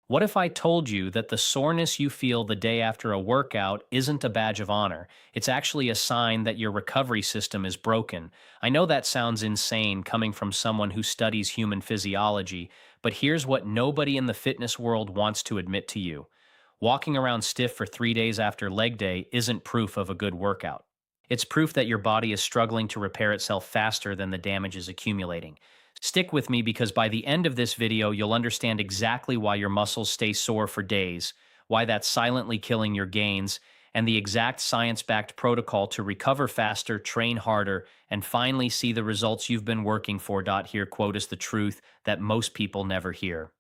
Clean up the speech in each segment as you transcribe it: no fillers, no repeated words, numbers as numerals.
What if I told you that the soreness you feel the day after a workout isn't a badge of honor? It's actually a sign that your recovery system is broken. I know that sounds insane coming from someone who studies human physiology, but here's what nobody in the fitness world wants to admit to you. Walking around stiff for 3 days after leg day isn't proof of a good workout. It's proof that your body is struggling to repair itself faster than the damage is accumulating. Stick with me because by the end of this video, you'll understand exactly why your muscles stay sore for days, why that's silently killing your gains, and the exact science-backed protocol to recover faster, train harder, and finally see the results you've been working for. Here, quote, is the truth that most people never hear.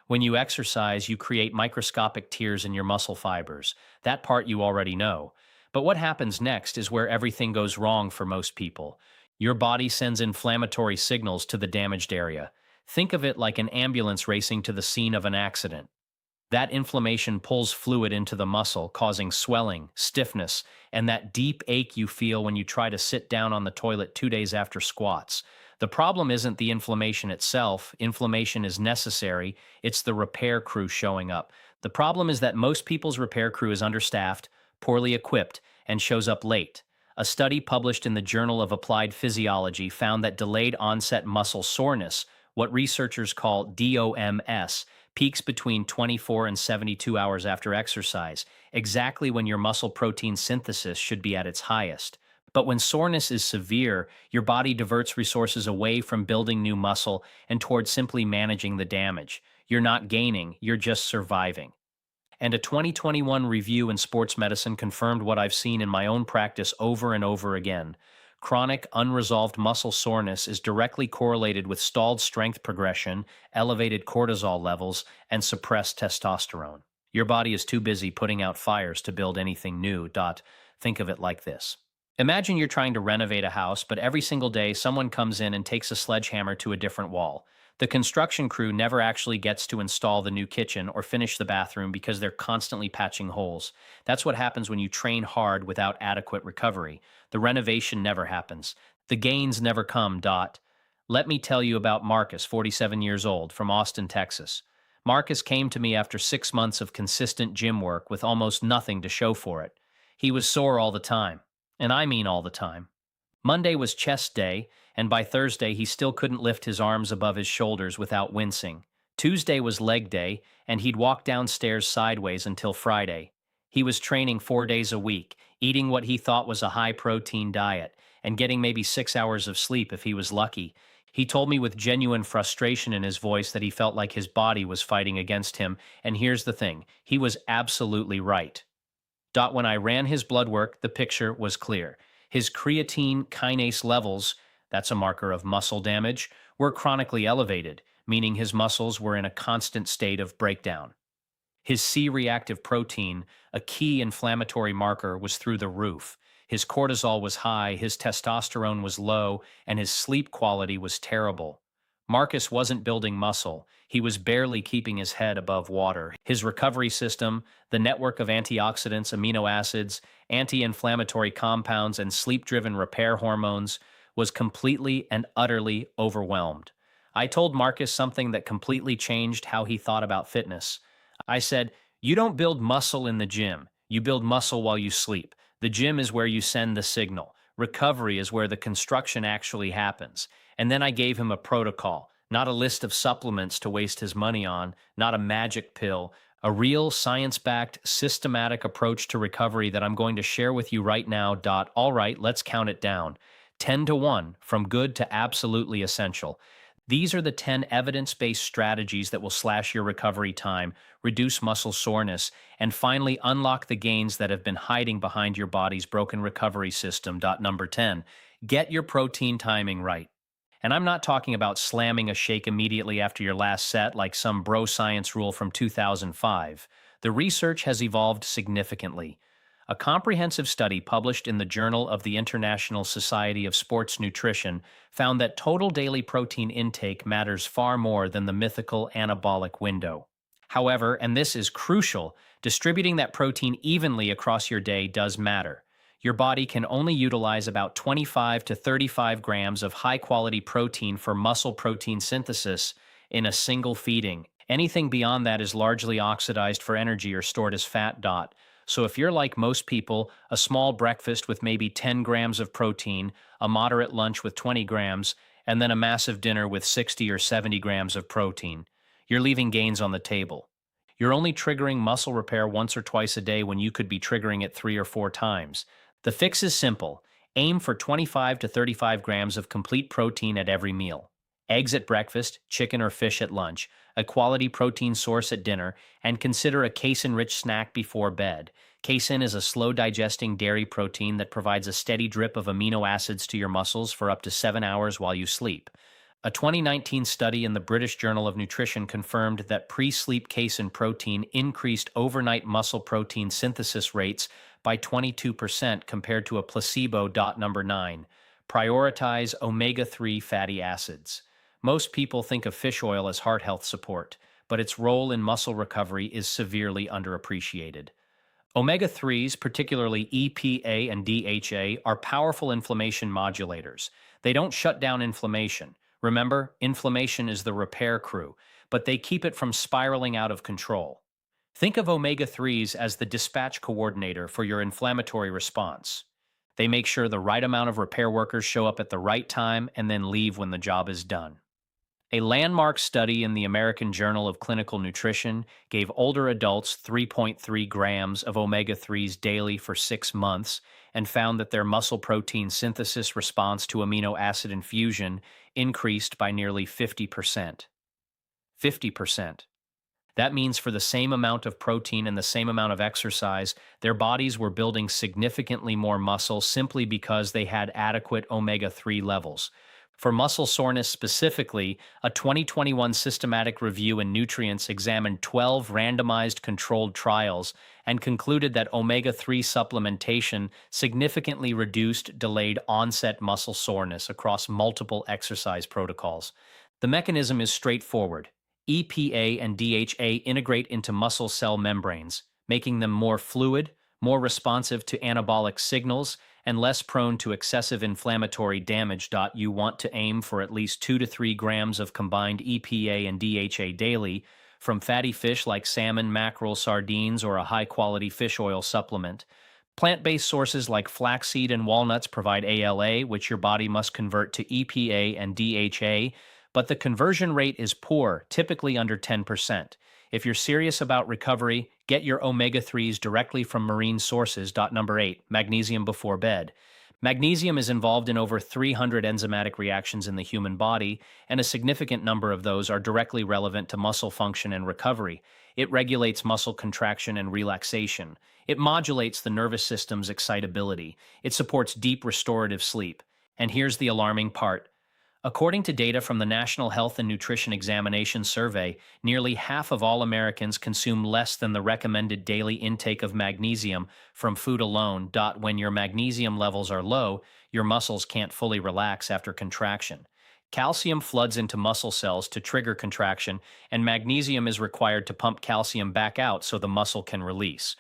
When you exercise, you create microscopic tears in your muscle fibers. That part you already know. But what happens next is where everything goes wrong for most people. Your body sends inflammatory signals to the damaged area. Think of it like an ambulance racing to the scene of an accident. That inflammation pulls fluid into the muscle, causing swelling, stiffness, and that deep ache you feel when you try to sit down on the toilet 2 days after squats. The problem isn't the inflammation itself. Inflammation is necessary. It's the repair crew showing up. The problem is that most people's repair crew is understaffed, poorly equipped, and shows up late. A study published in the Journal of Applied Physiology found that delayed onset muscle soreness, what researchers call DOMS, peaks between 24 and 72 hours after exercise, exactly when your muscle protein synthesis should be at its highest. But when soreness is severe, your body diverts resources away from building new muscle and towards simply managing the damage. You're not gaining, you're just surviving. And a 2021 review in sports medicine confirmed what I've seen in my own practice over and over again. Chronic, unresolved muscle soreness is directly correlated with stalled strength progression, elevated cortisol levels, and suppressed testosterone. Your body is too busy putting out fires to build anything new. Think of it like this. Imagine you're trying to renovate a house, but every single day someone comes in and takes a sledgehammer to a different wall. The construction crew never actually gets to install the new kitchen or finish the bathroom because they're constantly patching holes. That's what happens when you train hard without adequate recovery. The renovation never happens. The gains never come. Let me tell you about Marcus, 47 years old, from Austin, Texas. Marcus came to me after 6 months of consistent gym work with almost nothing to show for it. He was sore all the time, and I mean all the time. Monday was chest day, and by Thursday he still couldn't lift his arms above his shoulders without wincing. Tuesday was leg day, and he'd walk downstairs sideways until Friday. He was training 4 days a week, eating what he thought was a high-protein diet, and getting maybe 6 hours of sleep if he was lucky. He told me with genuine frustration in his voice that he felt like his body was fighting against him, and here's the thing, he was absolutely right. When I ran his blood work, the picture was clear. His creatine kinase levels, that's a marker of muscle damage, were chronically elevated, meaning his muscles were in a constant state of breakdown. His C-reactive protein, a key inflammatory marker, was through the roof. His cortisol was high, his testosterone was low, and his sleep quality was terrible. Marcus wasn't building muscle. He was barely keeping his head above water. His recovery system, the network of antioxidants, amino acids, anti-inflammatory compounds, and sleep-driven repair hormones, was completely and utterly overwhelmed. I told Marcus something that completely changed how he thought about fitness. I said, "You don't build muscle in the gym. You build muscle while you sleep. The gym is where you send the signal. Recovery is where the construction actually happens." And then I gave him a protocol, not a list of supplements to waste his money on, not a magic pill, a real science-backed, systematic approach to recovery that I'm going to share with you right now. All right, let's count it down. 10 to 1, from good to absolutely essential. These are the 10 evidence-based strategies that will slash your recovery time, reduce muscle soreness, and finally unlock the gains that have been hiding behind your body's broken recovery system. Number 10, get your protein timing right. And I'm not talking about slamming a shake immediately after your last set like some bro science rule from 2005. The research has evolved significantly. A comprehensive study published in the Journal of the International Society of Sports Nutrition found that total daily protein intake matters far more than the mythical anabolic window. However, and this is crucial, distributing that protein evenly across your day does matter. Your body can only utilize about 25 to 35 grams of high-quality protein for muscle protein synthesis in a single feeding. Anything beyond that is largely oxidized for energy or stored as fat. So if you're like most people, a small breakfast with maybe 10 grams of protein, a moderate lunch with 20 grams, and then a massive dinner with 60 or 70 grams of protein, you're leaving gains on the table. You're only triggering muscle repair once or twice a day when you could be triggering it 3 or 4 times. The fix is simple. Aim for 25 to 35 grams of complete protein at every meal. Eggs at breakfast, chicken or fish at lunch, a quality protein source at dinner, and consider a casein-rich snack before bed. Casein is a slow-digesting dairy protein that provides a steady drip of amino acids to your muscles for up to 7 hours while you sleep. A 2019 study in the British Journal of Nutrition confirmed that pre-sleep casein protein increased overnight muscle protein synthesis rates by 22% compared to a placebo. Number 9. Prioritize omega-3 fatty acids. Most people think of fish oil as heart health support, but its role in muscle recovery is severely underappreciated. Omega-3s, particularly EPA and DHA, are powerful inflammation modulators. They don't shut down inflammation. Remember, inflammation is the repair crew, but they keep it from spiraling out of control. Think of omega-3s as the dispatch coordinator for your inflammatory response. They make sure the right amount of repair workers show up at the right time and then leave when the job is done. A landmark study in the American Journal of Clinical Nutrition gave older adults 3.3 grams of omega-3s daily for 6 months and found that their muscle protein synthesis response to amino acid infusion increased by nearly 50%. 50%. That means for the same amount of protein and the same amount of exercise, their bodies were building significantly more muscle simply because they had adequate omega-3 levels. For muscle soreness specifically, a 2021 systematic review in Nutrients examined 12 randomized controlled trials and concluded that omega-3 supplementation significantly reduced delayed onset muscle soreness across multiple exercise protocols. The mechanism is straightforward. EPA and DHA integrate into muscle cell membranes, making them more fluid, more responsive to anabolic signals, and less prone to excessive inflammatory damage. You want to aim for at least 2 to 3 grams of combined EPA and DHA daily from fatty fish like salmon, mackerel, sardines, or a high-quality fish oil supplement. Plant-based sources like flaxseed and walnuts provide ALA, which your body must convert to EPA and DHA, but the conversion rate is poor, typically under 10%. If you're serious about recovery, get your omega-3s directly from marine sources. Number 8, magnesium before bed. Magnesium is involved in over 300 enzymatic reactions in the human body, and a significant number of those are directly relevant to muscle function and recovery. It regulates muscle contraction and relaxation. It modulates the nervous system's excitability. It supports deep restorative sleep. And here's the alarming part. According to data from the National Health and Nutrition Examination Survey, nearly half of all Americans consume less than the recommended daily intake of magnesium from food alone. When your magnesium levels are low, your muscles can't fully relax after contraction. Calcium floods into muscle cells to trigger contraction, and magnesium is required to pump calcium back out so the muscle can release.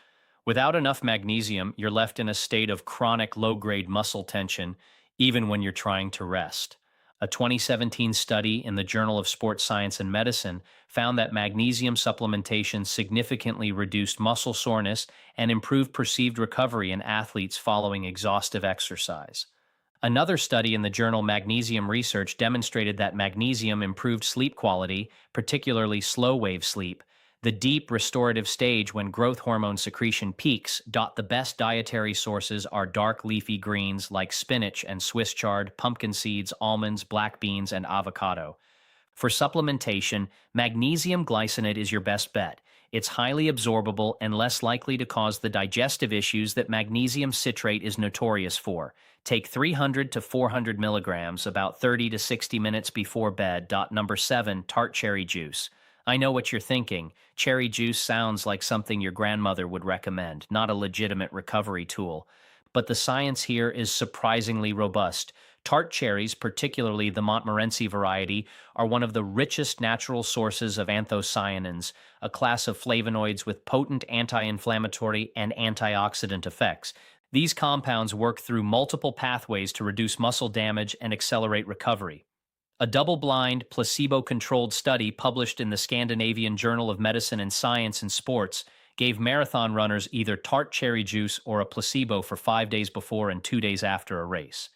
Without enough magnesium, you're left in a state of chronic low-grade muscle tension, even when you're trying to rest. A 2017 study in the Journal of Sports Science and Medicine found that magnesium supplementation significantly reduced muscle soreness and improved perceived recovery in athletes following exhaustive exercise. Another study in the journal Magnesium Research demonstrated that magnesium improved sleep quality, particularly slow-wave sleep, the deep restorative stage when growth hormone secretion peaks. The best dietary sources are dark leafy greens like spinach and Swiss chard, pumpkin seeds, almonds, black beans, and avocado. For supplementation, magnesium glycinate is your best bet. It's highly absorbable and less likely to cause the digestive issues that magnesium citrate is notorious for. Take 300 to 400 milligrams about 30 to 60 minutes before bed. Number 7, tart cherry juice. I know what you're thinking. Cherry juice sounds like something your grandmother would recommend, not a legitimate recovery tool. But the science here is surprisingly robust. Tart cherries, particularly the Montmorency variety, are one of the richest natural sources of anthocyanins, a class of flavonoids with potent anti-inflammatory and antioxidant effects. These compounds work through multiple pathways to reduce muscle damage and accelerate recovery. A double-blind, placebo-controlled study published in the Scandinavian Journal of Medicine and Science in Sports gave marathon runners either tart cherry juice or a placebo for 5 days before and 2 days after a race.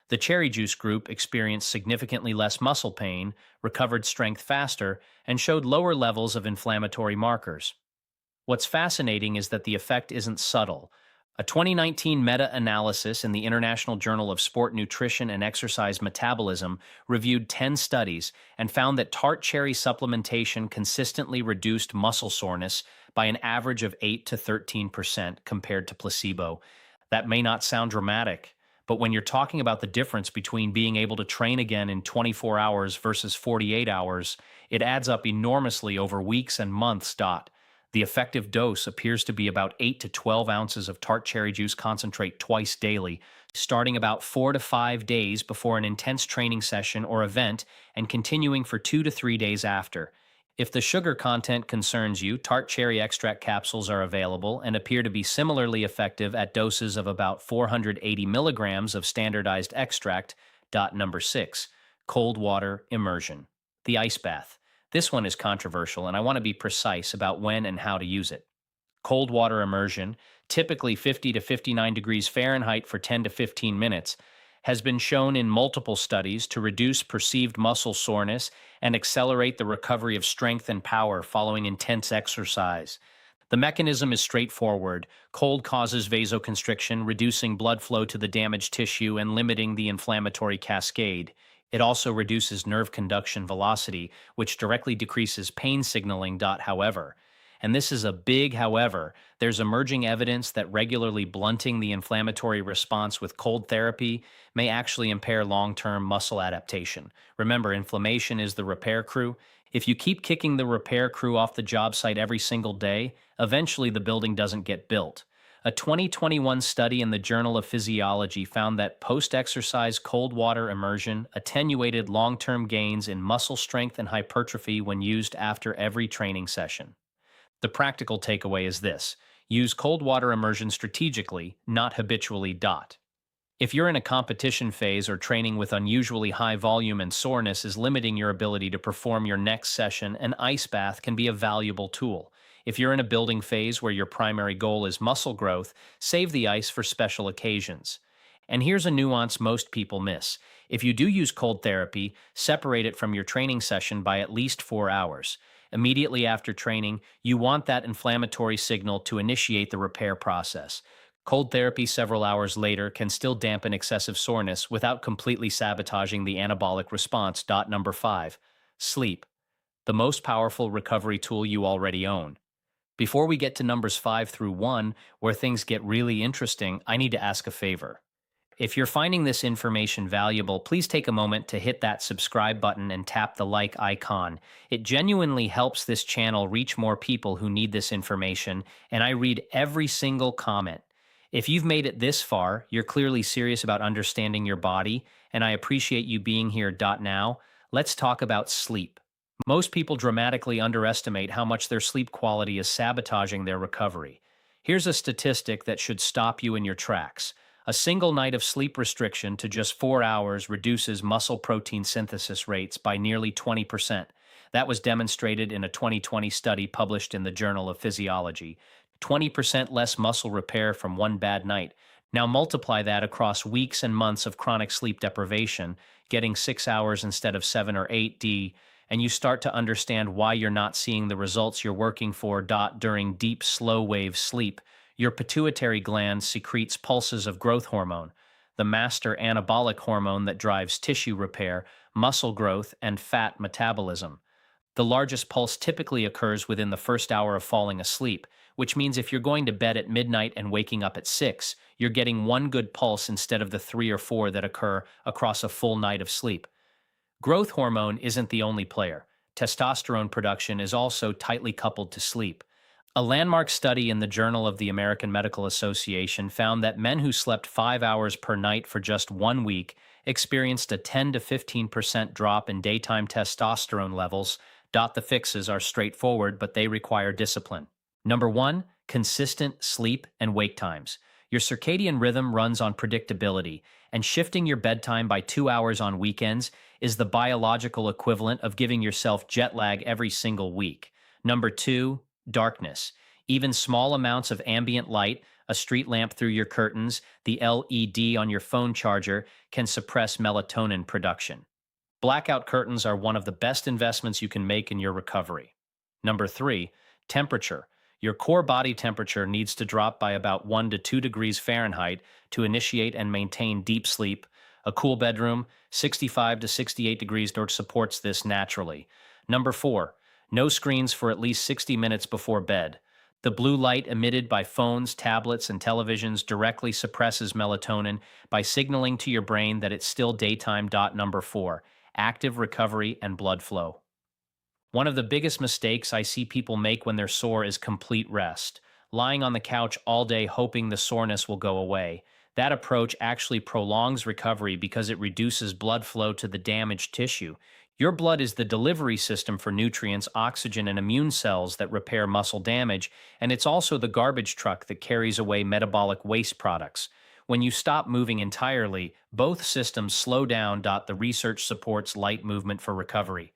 The cherry juice group experienced significantly less muscle pain, recovered strength faster, and showed lower levels of inflammatory markers. What's fascinating is that the effect isn't subtle. A 2019 meta-analysis in the International Journal of Sport Nutrition and Exercise Metabolism reviewed 10 studies and found that tart cherry supplementation consistently reduced muscle soreness by an average of 8 to 13% compared to placebo. That may not sound dramatic, but when you're talking about the difference between being able to train again in 24 hours versus 48 hours, it adds up enormously over weeks and months. The effective dose appears to be about 8 to 12 ounces of tart cherry juice concentrate twice daily, starting about 4 to 5 days before an intense training session or event and continuing for 2 to 3 days after. If the sugar content concerns you, tart cherry extract capsules are available and appear to be similarly effective at doses of about 480 milligrams of standardized extract. Number 6. Cold water immersion. The ice bath. This one is controversial, and I want to be precise about when and how to use it. Cold water immersion, typically 50 to 59 degrees Fahrenheit for 10 to 15 minutes, has been shown in multiple studies to reduce perceived muscle soreness and accelerate the recovery of strength and power following intense exercise. The mechanism is straightforward. Cold causes vasoconstriction, reducing blood flow to the damaged tissue and limiting the inflammatory cascade. It also reduces nerve conduction velocity, which directly decreases pain signaling. However, and this is a big however, there's emerging evidence that regularly blunting the inflammatory response with cold therapy may actually impair long-term muscle adaptation. Remember, inflammation is the repair crew. If you keep kicking the repair crew off the job site every single day, eventually the building doesn't get built. A 2021 study in the Journal of Physiology found that post-exercise cold water immersion attenuated long-term gains in muscle strength and hypertrophy when used after every training session. The practical takeaway is this: use cold water immersion strategically, not habitually. If you're in a competition phase or training with unusually high volume and soreness is limiting your ability to perform your next session, an ice bath can be a valuable tool. If you're in a building phase where your primary goal is muscle growth, save the ice for special occasions. And here's a nuance most people miss. If you do use cold therapy, separate it from your training session by at least 4 hours. Immediately after training, you want that inflammatory signal to initiate the repair process. Cold therapy several hours later can still dampen excessive soreness without completely sabotaging the anabolic response. Number 5. Sleep. The most powerful recovery tool you already own. Before we get to numbers 5 through 1, where things get really interesting, I need to ask a favor. If you're finding this information valuable, please take a moment to hit that subscribe button and tap the like icon. It genuinely helps this channel reach more people who need this information, and I read every single comment. If you've made it this far, you're clearly serious about understanding your body, and I appreciate you being here. Now, let's talk about sleep. Most people dramatically underestimate how much their sleep quality is sabotaging their recovery. Here's a statistic that should stop you in your tracks. A single night of sleep restriction to just 4 hours reduces muscle protein synthesis rates by nearly 20%. That was demonstrated in a 2020 study published in the Journal of Physiology. 20% less muscle repair from one bad night. Now multiply that across weeks and months of chronic sleep deprivation, getting 6 hours instead of 7 or 8, and you start to understand why you're not seeing the results you're working for. During deep, slow-wave sleep, your pituitary gland secretes pulses of growth hormone, the master anabolic hormone that drives tissue repair, muscle growth, and fat metabolism. The largest pulse typically occurs within the first hour of falling asleep, which means if you're going to bed at midnight and waking up at 6, you're getting one good pulse instead of the 3 or 4 that occur across a full night of sleep. Growth hormone isn't the only player. Testosterone production is also tightly coupled to sleep. A landmark study in the Journal of the American Medical Association found that men who slept 5 hours per night for just 1 week experienced a 10 to 15% drop in daytime testosterone levels. The fixes are straightforward, but they require discipline. Number 1, consistent sleep and wake times. Your circadian rhythm runs on predictability, and shifting your bedtime by 2 hours on weekends is the biological equivalent of giving yourself jet lag every single week. Number two, darkness. Even small amounts of ambient light, a street lamp through your curtains, the LED on your phone charger, can suppress melatonin production. Blackout curtains are one of the best investments you can make in your recovery. Number three, temperature. Your core body temperature needs to drop by about 1 to 2 degrees Fahrenheit to initiate and maintain deep sleep. A cool bedroom, 65 to 68 degrees north, supports this naturally. Number four, no screens for at least 60 minutes before bed. The blue light emitted by phones, tablets, and televisions directly suppresses melatonin by signaling to your brain that it's still daytime. Number four, active recovery and blood flow. One of the biggest mistakes I see people make when they're sore is complete rest, lying on the couch all day hoping the soreness will go away. That approach actually prolongs recovery because it reduces blood flow to the damaged tissue. Your blood is the delivery system for nutrients, oxygen, and immune cells that repair muscle damage, and it's also the garbage truck that carries away metabolic waste products. When you stop moving entirely, both systems slow down. The research supports light movement for recovery.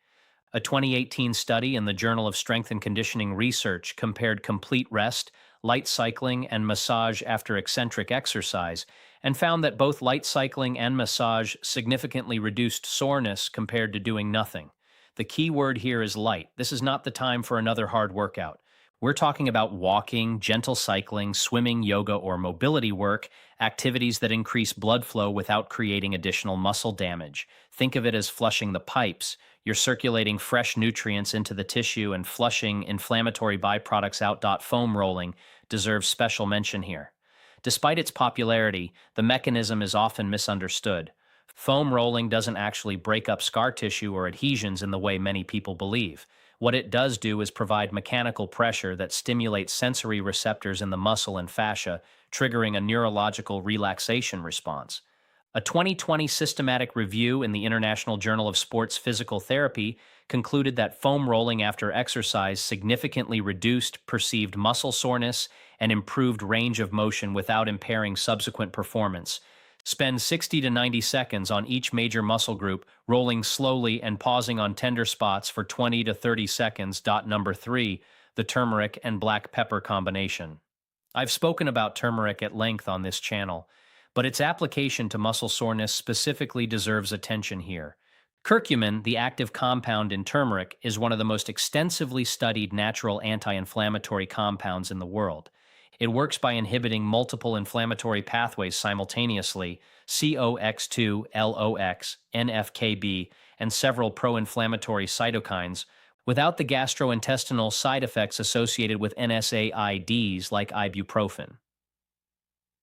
A 2018 study in the Journal of Strength and Conditioning Research compared complete rest, light cycling, and massage after eccentric exercise, and found that both light cycling and massage significantly reduced soreness compared to doing nothing. The key word here is light. This is not the time for another hard workout. We're talking about walking, gentle cycling, swimming, yoga, or mobility work, activities that increase blood flow without creating additional muscle damage. Think of it as flushing the pipes. You're circulating fresh nutrients into the tissue and flushing inflammatory byproducts out. Foam rolling deserves special mention here. Despite its popularity, the mechanism is often misunderstood. Foam rolling doesn't actually break up scar tissue or adhesions in the way many people believe. What it does do is provide mechanical pressure that stimulates sensory receptors in the muscle and fascia, triggering a neurological relaxation response. A 2020 systematic review in the International Journal of Sports Physical Therapy concluded that foam rolling after exercise significantly reduced perceived muscle soreness and improved range of motion without impairing subsequent performance. Spend 60 to 90 seconds on each major muscle group, rolling slowly and pausing on tender spots for 20 to 30 seconds. Number three, the turmeric and black pepper combination. I've spoken about turmeric at length on this channel, but its application to muscle soreness specifically deserves attention here. Curcumin, the active compound in turmeric, is one of the most extensively studied natural anti-inflammatory compounds in the world. It works by inhibiting multiple inflammatory pathways simultaneously, COX2, LOX, NFKB, and several pro-inflammatory cytokines, without the gastrointestinal side effects associated with NSAIDs like ibuprofen.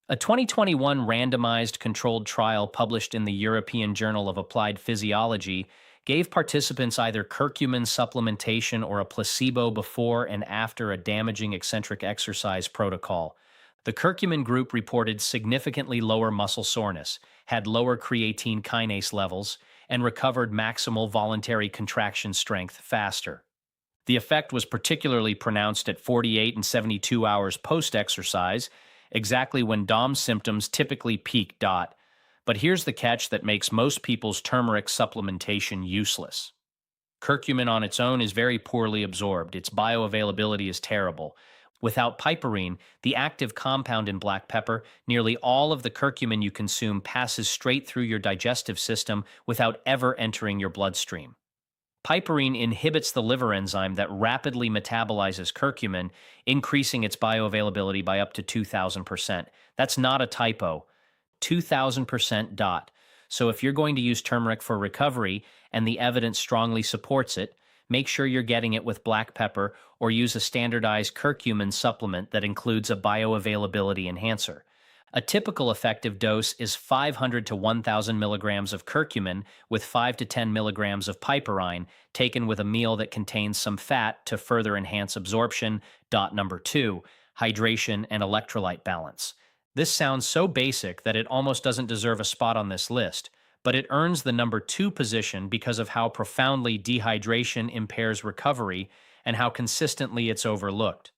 A 2021 randomized controlled trial published in the European Journal of Applied Physiology gave participants either curcumin supplementation or a placebo before and after a damaging eccentric exercise protocol. The curcumin group reported significantly lower muscle soreness, had lower creatine kinase levels, and recovered maximal voluntary contraction strength faster. The effect was particularly pronounced at 48 and 72 hours post-exercise, exactly when DOM symptoms typically peak. But here's the catch that makes most people's turmeric supplementation useless. Curcumin on its own is very poorly absorbed. Its bioavailability is terrible. Without piperine, the active compound in black pepper, nearly all of the curcumin you consume passes straight through your digestive system without ever entering your bloodstream. Piperine inhibits the liver enzyme that rapidly metabolizes curcumin, increasing its bioavailability by up to 2,000%. That's not a typo. 2,000%. So if you're going to use turmeric for recovery and the evidence strongly supports it, make sure you're getting it with black pepper or use a standardized curcumin supplement that includes a bioavailability enhancer. A typical effective dose is 500 to 1,000 milligrams of curcumin with 5 to 10 milligrams of piperine taken with a meal that contains some fat to further enhance absorption. Number two, hydration and electrolyte balance. This sounds so basic that it almost doesn't deserve a spot on this list, but it earns the number two position because of how profoundly dehydration impairs recovery and how consistently it's overlooked.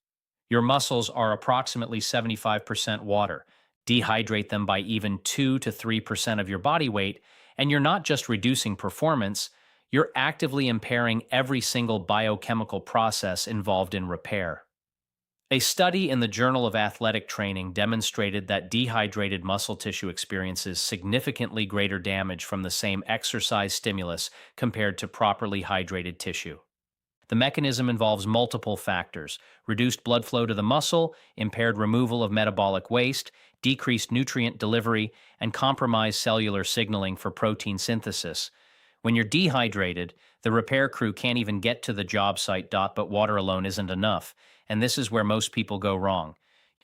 Your muscles are approximately 75% water. Dehydrate them by even 2 to 3% of your body weight, and you're not just reducing performance, you're actively impairing every single biochemical process involved in repair. A study in the Journal of Athletic Training demonstrated that dehydrated muscle tissue experiences significantly greater damage from the same exercise stimulus compared to properly hydrated tissue. The mechanism involves multiple factors: reduced blood flow to the muscle, impaired removal of metabolic waste, decreased nutrient delivery, and compromised cellular signaling for protein synthesis. When you're dehydrated, the repair crew can't even get to the job site. But water alone isn't enough, and this is where most people go wrong.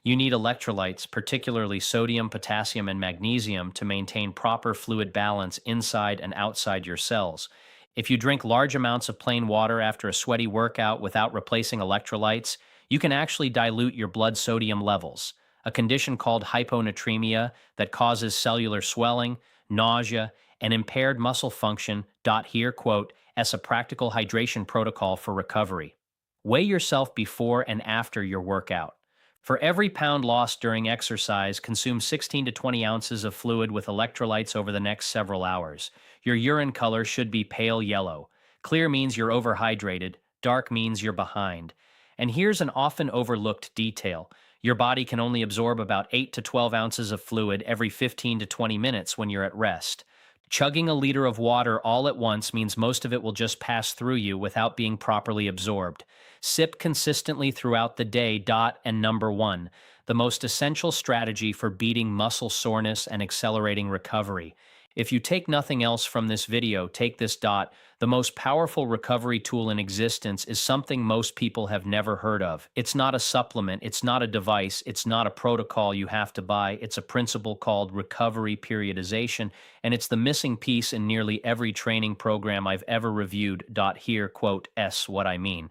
You need electrolytes, particularly sodium, potassium, and magnesium, to maintain proper fluid balance inside and outside your cells. If you drink large amounts of plain water after a sweaty workout without replacing electrolytes, you can actually dilute your blood sodium levels, a condition called hyponatremia that causes cellular swelling, nausea, and impaired muscle function. Here, quote, as a practical hydration protocol for recovery. Weigh yourself before and after your workout. For every pound lost during exercise, consume 16 to 20 ounces of fluid with electrolytes over the next several hours. Your urine color should be pale yellow. Clear means you're overhydrated, dark means you're behind. And here's an often overlooked detail: your body can only absorb about 8 to 12 ounces of fluid every 15 to 20 minutes when you're at rest. Chugging a liter of water all at once means most of it will just pass through you without being properly absorbed. Sip consistently throughout the day. And number one, the most essential strategy for beating muscle soreness and accelerating recovery. If you take nothing else from this video, take this. The most powerful recovery tool in existence is something most people have never heard of. It's not a supplement, it's not a device, it's not a protocol you have to buy. It's a principle called recovery periodization, and it's the missing piece in nearly every training program I've ever reviewed. Here, quote, what I mean.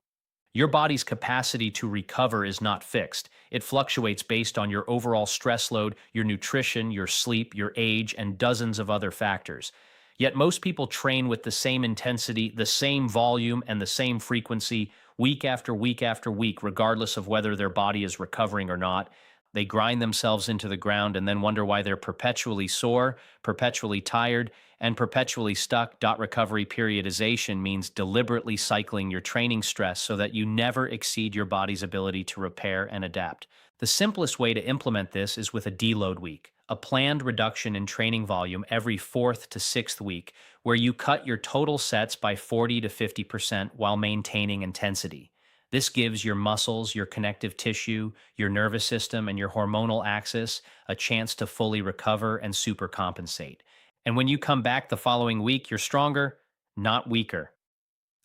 Your body's capacity to recover is not fixed. It fluctuates based on your overall stress load, your nutrition, your sleep, your age, and dozens of other factors. Yet most people train with the same intensity, the same volume, and the same frequency week after week after week, regardless of whether their body is recovering or not. They grind themselves into the ground and then wonder why they're perpetually sore, perpetually tired, and perpetually stuck. Recovery periodization means deliberately cycling your training stress so that you never exceed your body's ability to repair and adapt. The simplest way to implement this is with a deload week, a planned reduction in training volume every fourth to sixth week, where you cut your total sets by 40 to 50% while maintaining intensity. This gives your muscles, your connective tissue, your nervous system, and your hormonal axis a chance to fully recover and supercompensate. And when you come back the following week, you're stronger, not weaker.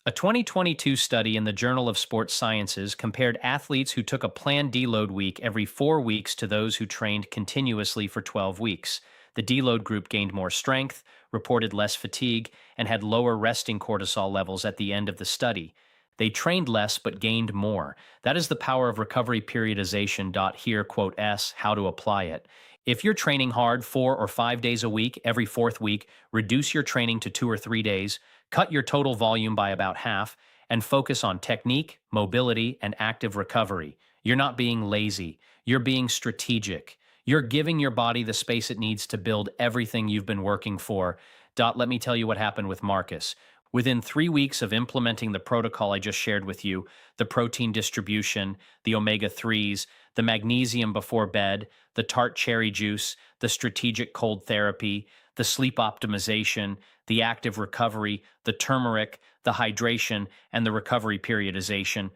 A 2022 study in the Journal of Sports Sciences compared athletes who took a planned deload week every 4 weeks to those who trained continuously for 12 weeks. The deload group gained more strength, reported less fatigue, and had lower resting cortisol levels at the end of the study. They trained less but gained more. That is the power of recovery periodization. Here, quote, how to apply it. If you're training hard 4 or 5 days a week, every fourth week, reduce your training to 2 or 3 days, cut your total volume by about half, and focus on technique, mobility, and active recovery. You're not being lazy. You're being strategic. You're giving your body the space it needs to build everything you've been working for. Let me tell you what happened with Marcus. Within 3 weeks of implementing the protocol I just shared with you, the protein distribution, the omega-3s, the magnesium before bed, the tart cherry juice, the strategic cold therapy, the sleep optimization, the active recovery, the turmeric, the hydration, and the recovery periodization,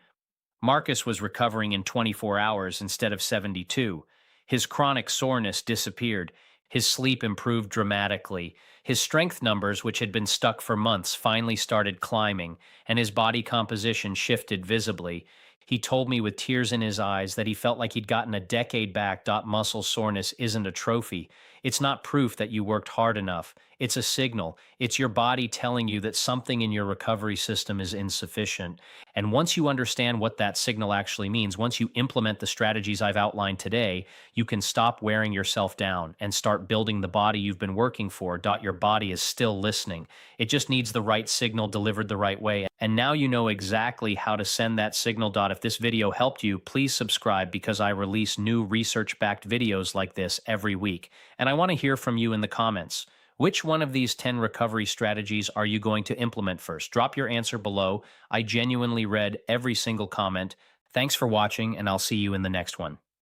Marcus was recovering in 24 hours instead of 72. His chronic soreness disappeared. His sleep improved dramatically. His strength numbers, which had been stuck for months, finally started climbing, and his body composition shifted visibly. He told me with tears in his eyes that he felt like he'd gotten a decade back. Muscle soreness isn't a trophy. It's not proof that you worked hard enough. It's a signal. It's your body telling you that something in your recovery system is insufficient. And once you understand what that signal actually means, once you implement the strategies I've outlined today, you can stop wearing yourself down and start building the body you've been working for. Your body is still listening. It just needs the right signal delivered the right way. And now you know exactly how to send that signal. If this video helped you, please subscribe because I release new research backed videos like this every week. And I want to hear from you in the comments. Which one of these 10 recovery strategies are you going to implement first? Drop your answer below. I genuinely read every single comment. Thanks for watching, and I'll see you in the next one.